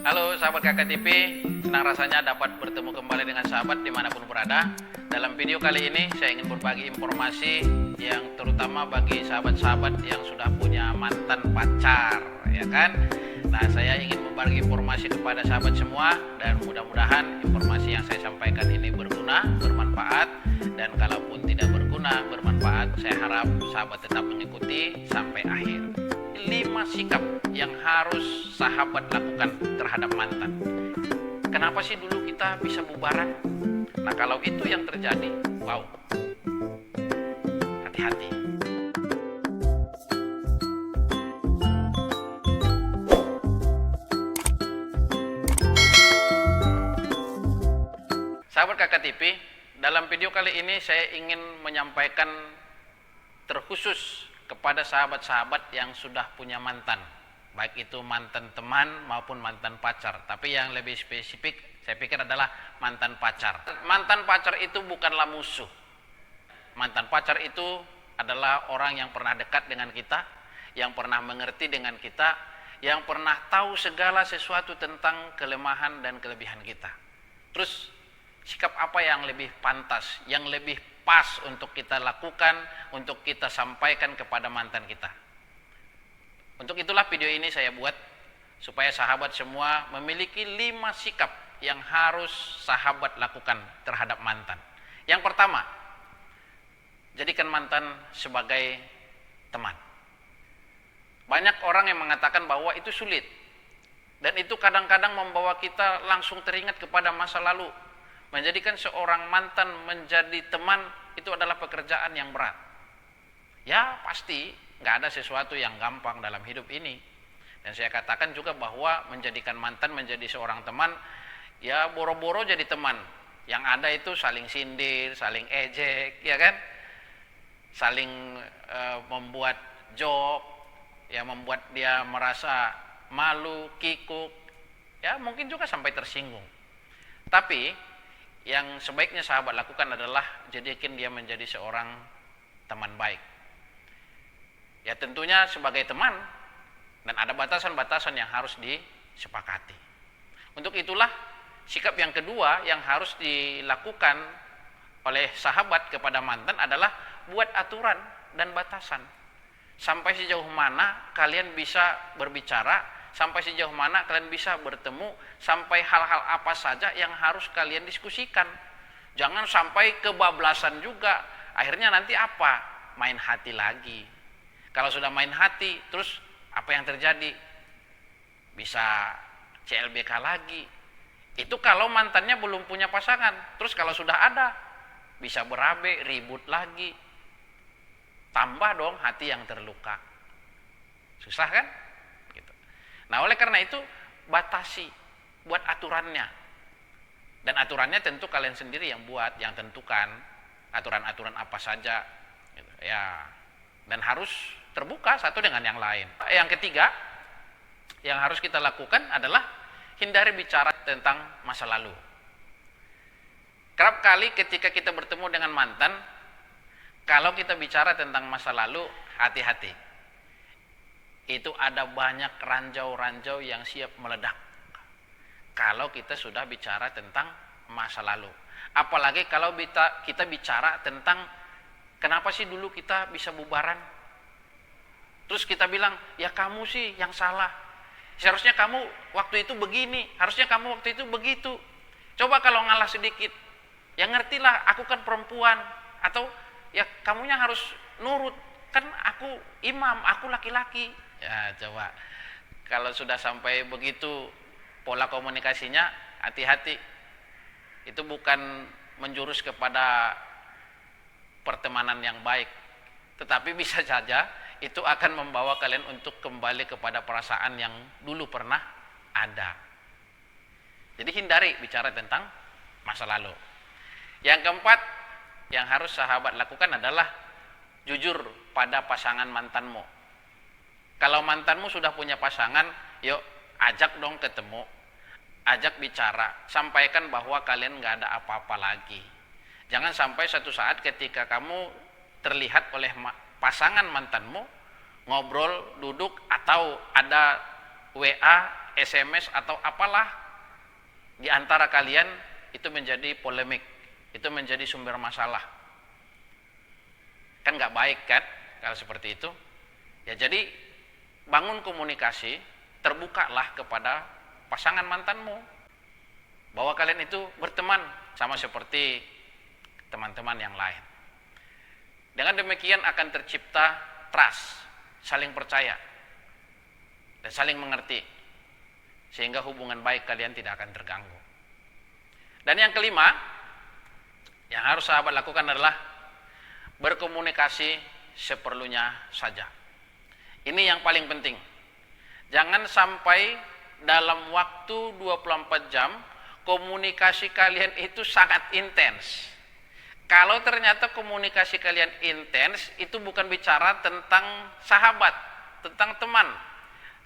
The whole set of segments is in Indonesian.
Halo sahabat Kakak TV, senang rasanya dapat bertemu kembali dengan sahabat dimanapun berada. Dalam video kali ini saya ingin berbagi informasi yang terutama bagi sahabat-sahabat yang sudah punya mantan pacar, ya kan? Nah, saya ingin berbagi informasi kepada sahabat semua dan mudah-mudahan informasi yang saya sampaikan ini berguna, bermanfaat, dan kalaupun tidak berguna, bermanfaat, saya harap sahabat tetap mengikuti sampai akhir. 5 sikap yang harus sahabat lakukan terhadap mantan. Kenapa sih dulu kita bisa bubaran? Nah, kalau itu yang terjadi, wow, hati-hati. Sahabat Kakak TV, dalam video kali ini saya ingin menyampaikan terkhusus kepada sahabat-sahabat yang sudah punya mantan, baik itu mantan teman maupun mantan pacar. Tapi yang lebih spesifik saya pikir adalah mantan pacar. Mantan pacar itu bukanlah musuh. Mantan pacar itu adalah orang yang pernah dekat dengan kita, yang pernah mengerti dengan kita, yang pernah tahu segala sesuatu tentang kelemahan dan kelebihan kita. Terus sikap apa yang lebih pantas, yang lebih pas untuk kita lakukan, untuk kita sampaikan kepada mantan kita? Untuk itulah video ini saya buat, supaya sahabat semua memiliki 5 sikap yang harus sahabat lakukan terhadap mantan. Yang pertama, jadikan mantan sebagai teman. Banyak orang yang mengatakan bahwa itu sulit, dan itu kadang-kadang membawa kita langsung teringat kepada masa lalu. Menjadikan seorang mantan menjadi teman itu adalah pekerjaan yang berat. Ya pasti nggak ada sesuatu yang gampang dalam hidup ini. Dan saya katakan juga bahwa menjadikan mantan menjadi seorang teman, ya boro-boro jadi teman. Yang ada itu saling sindir, saling ejek, ya kan? Saling membuat joke, ya membuat dia merasa malu, kikuk, ya mungkin juga sampai tersinggung. Tapi yang sebaiknya sahabat lakukan adalah jadikan dia menjadi seorang teman baik. Ya tentunya sebagai teman, dan ada batasan-batasan yang harus disepakati. Untuk itulah sikap yang kedua yang harus dilakukan oleh sahabat kepada mantan adalah buat aturan dan batasan. Sampai sejauh mana kalian bisa berbicara, sampai sejauh mana kalian bisa bertemu, sampai hal-hal apa saja yang harus kalian diskusikan. Jangan sampai kebablasan juga. Akhirnya nanti apa? Main hati lagi. Kalau sudah main hati, terus apa yang terjadi? Bisa CLBK lagi. Itu kalau mantannya belum punya pasangan. Terus kalau sudah ada, bisa berabe, ribut lagi. Tambah dong hati yang terluka. Susah kan? Nah, oleh karena itu batasi, buat aturannya. Dan aturannya tentu kalian sendiri yang buat, yang tentukan aturan-aturan apa saja, gitu. Ya, dan harus terbuka satu dengan yang lain. Yang ketiga yang harus kita lakukan adalah hindari bicara tentang masa lalu. Kerap kali ketika kita bertemu dengan mantan, kalau kita bicara tentang masa lalu, hati-hati. Itu ada banyak ranjau-ranjau yang siap meledak kalau kita sudah bicara tentang masa lalu. Apalagi kalau kita bicara tentang kenapa sih dulu kita bisa bubaran. Terus kita bilang, ya kamu sih yang salah. Seharusnya kamu waktu itu begini, harusnya kamu waktu itu begitu. Coba kalau ngalah sedikit, ya ngertilah aku kan perempuan. Atau ya kamunya harus nurut, kan aku imam, aku laki-laki. Ya coba, kalau sudah sampai begitu pola komunikasinya, hati-hati. Itu bukan menjurus kepada pertemanan yang baik, tetapi bisa saja itu akan membawa kalian untuk kembali kepada perasaan yang dulu pernah ada. Jadi hindari bicara tentang masa lalu. Yang keempat yang harus sahabat lakukan adalah jujur pada pasangan mantanmu. Kalau mantanmu sudah punya pasangan, yuk ajak dong ketemu, ajak bicara, sampaikan bahwa kalian nggak ada apa-apa lagi. Jangan sampai suatu saat ketika kamu terlihat oleh pasangan mantanmu ngobrol, duduk, atau ada WA SMS atau apalah di antara kalian itu menjadi polemik, itu menjadi sumber masalah. Kan nggak baik kan kalau seperti itu. Ya jadi bangun komunikasi, terbukalah kepada pasangan mantanmu bahwa kalian itu berteman sama seperti teman-teman yang lain. Dengan demikian akan tercipta trust, saling percaya dan saling mengerti, sehingga hubungan baik kalian tidak akan terganggu. Dan yang kelima yang harus sahabat lakukan adalah berkomunikasi seperlunya saja. Ini yang paling penting. Jangan sampai dalam waktu 24 jam komunikasi kalian itu sangat intens. Kalau ternyata komunikasi kalian intens, itu bukan bicara tentang sahabat, tentang teman.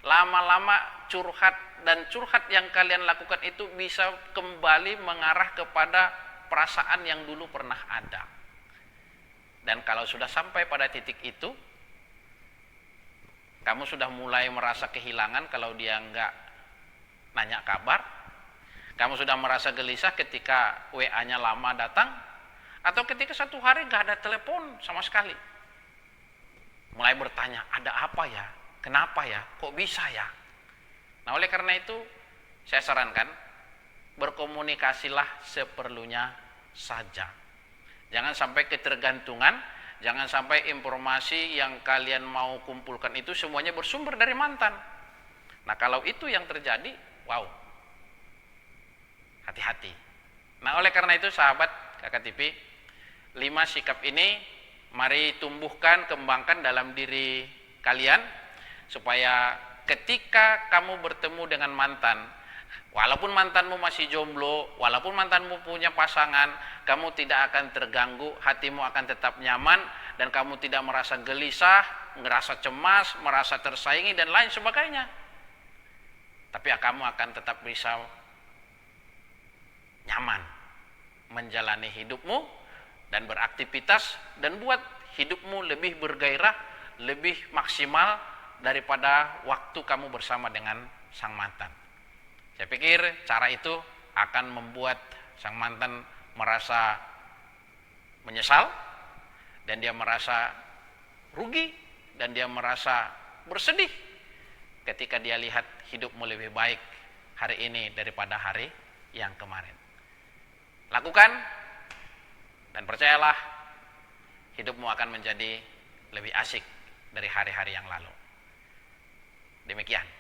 Lama-lama curhat, dan curhat yang kalian lakukan itu bisa kembali mengarah kepada perasaan yang dulu pernah ada. Dan kalau sudah sampai pada titik itu, kamu sudah mulai merasa kehilangan kalau dia enggak nanya kabar. Kamu sudah merasa gelisah ketika WA-nya lama datang, atau ketika satu hari enggak ada telepon sama sekali. Mulai bertanya, ada apa ya? Kenapa ya? Kok bisa ya? Nah, oleh karena itu saya sarankan berkomunikasilah seperlunya saja. Jangan sampai ketergantungan, jangan sampai informasi yang kalian mau kumpulkan itu semuanya bersumber dari mantan. Nah, kalau itu yang terjadi, wow, hati-hati. Nah, oleh karena itu sahabat Kakak TV, 5 sikap ini mari tumbuhkan, kembangkan dalam diri kalian, supaya ketika kamu bertemu dengan mantan, walaupun mantanmu masih jomblo, walaupun mantanmu punya pasangan, kamu tidak akan terganggu, hatimu akan tetap nyaman, dan kamu tidak merasa gelisah, merasa cemas, merasa tersaingi, dan lain sebagainya. Tapi kamu akan tetap bisa nyaman menjalani hidupmu dan beraktivitas, dan buat hidupmu lebih bergairah, lebih maksimal daripada waktu kamu bersama dengan sang mantan. Saya pikir cara itu akan membuat sang mantan merasa menyesal, dan dia merasa rugi, dan dia merasa bersedih ketika dia lihat hidupmu lebih baik hari ini daripada hari yang kemarin. Lakukan, dan percayalah hidupmu akan menjadi lebih asik dari hari-hari yang lalu. Demikian.